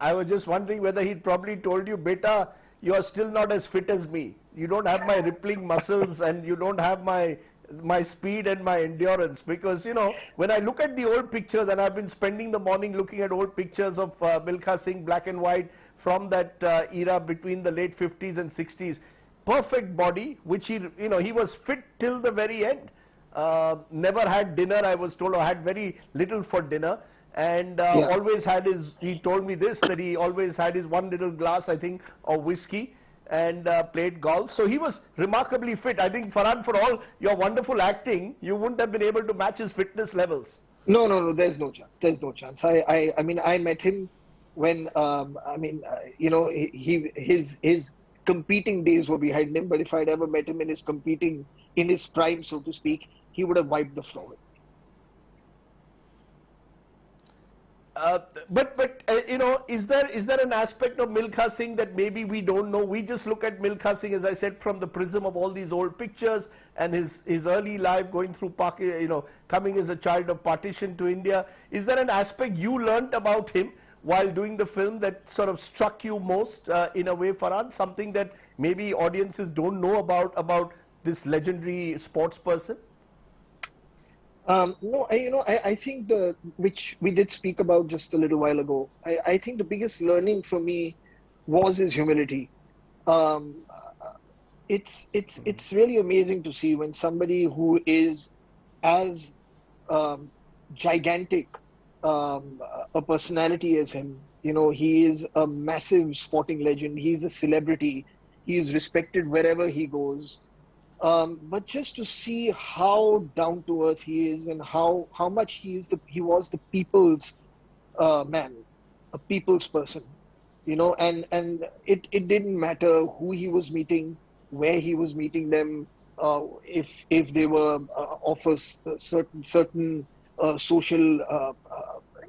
I was just wondering whether he'd probably told you, beta, you are still not as fit as me. You don't have my rippling muscles and you don't have my speed and my endurance. Because, you know, when I look at the old pictures, and I've been spending the morning looking at old pictures of Milkha Singh, black and white, from that era between the late 50s and 60s. Perfect body, which he, you know, he was fit till the very end. Never had dinner, I was told, or had very little for dinner. And always had his, he told me this, that he always had his one little glass, I think, of whiskey, and played golf. So he was remarkably fit. I think, Farhan, for all your wonderful acting, you wouldn't have been able to match his fitness levels. No, there's no chance. There's no chance. I mean, I met him when, you know, his competing days were behind him. But if I'd ever met him in his competing, in his prime, so to speak, he would have wiped the floor with me. You know, is there an aspect of Milkha Singh that maybe we don't know? We just look at Milkha Singh, as I said, from the prism of all these old pictures and his early life going through Pakistan, you know, coming as a child of partition to India. Is there an aspect you learnt about him while doing the film that sort of struck you most in a way, Farhan? Something that maybe audiences don't know about this legendary sports person? No, I think which we did speak about just a little while ago. I think the biggest learning for me was his humility. It's really amazing to see when somebody who is as gigantic a personality as him, you know, he is a massive sporting legend. He's a celebrity. He is respected wherever he goes. But just to see how down to earth he is and how much he was the people's man, a people's person, you know, and it didn't matter who he was meeting, where he was meeting them, if they were of a certain social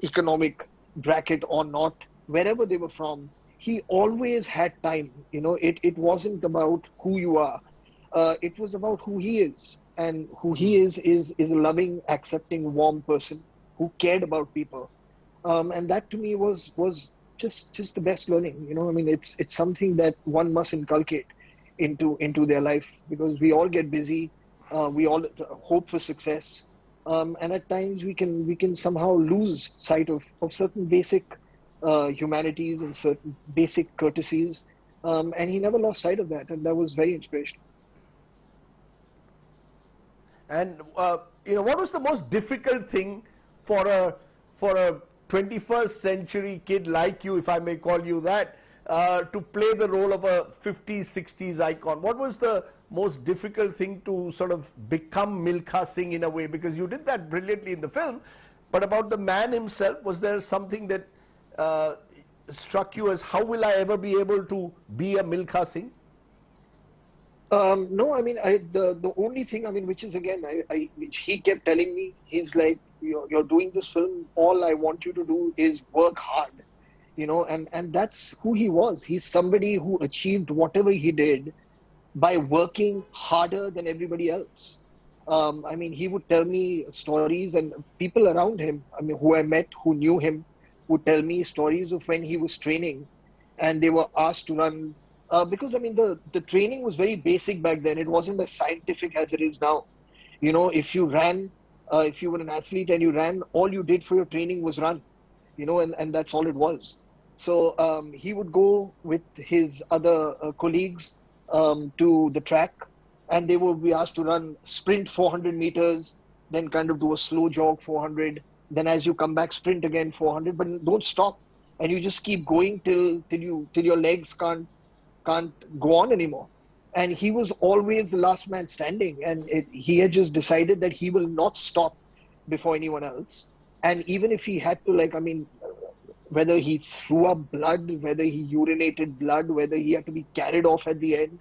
economic bracket or not, wherever they were from, he always had time. You know, it wasn't about who you are. It was about who he is, and who he is a loving, accepting, warm person who cared about people, and that to me was just the best learning. You know, I mean, it's something that one must inculcate into their life, because we all get busy, we all hope for success, and at times we can somehow lose sight of certain basic humanities and certain basic courtesies, and he never lost sight of that, and that was very inspirational. And you know, what was the most difficult thing for a 21st century kid like you, if I may call you that, to play the role of a 50s, 60s icon? What was the most difficult thing to sort of become Milkha Singh in a way? Because you did that brilliantly in the film, but about the man himself, was there something that struck you as, how will I ever be able to be a Milkha Singh? No, I mean, the only thing, I mean, which is again, which he kept telling me, he's like, you're doing this film, all I want you to do is work hard, you know, and that's who he was. He's somebody who achieved whatever he did by working harder than everybody else. I mean, he would tell me stories, and people around him, I mean, who I met, who knew him, would tell me stories of when he was training and they were asked to run. Because, I mean, the training was very basic back then. It wasn't as scientific as it is now. You know, if you ran, if you were an athlete and you ran, all you did for your training was run, you know, and that's all it was. So he would go with his other colleagues to the track, and they would be asked to run, sprint 400 meters, then kind of do a slow jog 400. Then as you come back, sprint again 400, but don't stop. And you just keep going till your legs can't go on anymore. And he was always the last man standing, and he had just decided that he will not stop before anyone else. And even if he had to, like, I mean, whether he threw up blood, whether he urinated blood, whether he had to be carried off at the end,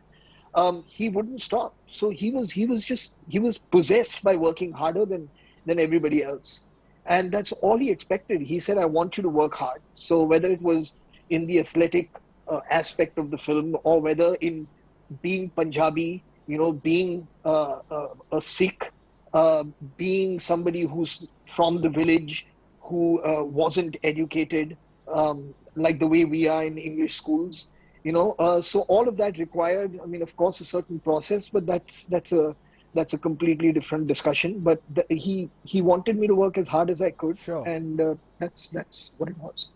he wouldn't stop. So he was possessed by working harder than everybody else. And that's all he expected. He said, I want you to work hard. So whether it was in the athletic aspect of the film, or whether in being Punjabi, you know, being a Sikh, being somebody who's from the village, who wasn't educated, like the way we are in English schools. So all of that required, I mean, of course, a certain process, but that's a completely different discussion. But he wanted me to work as hard as I could, Sure. and that's what it was.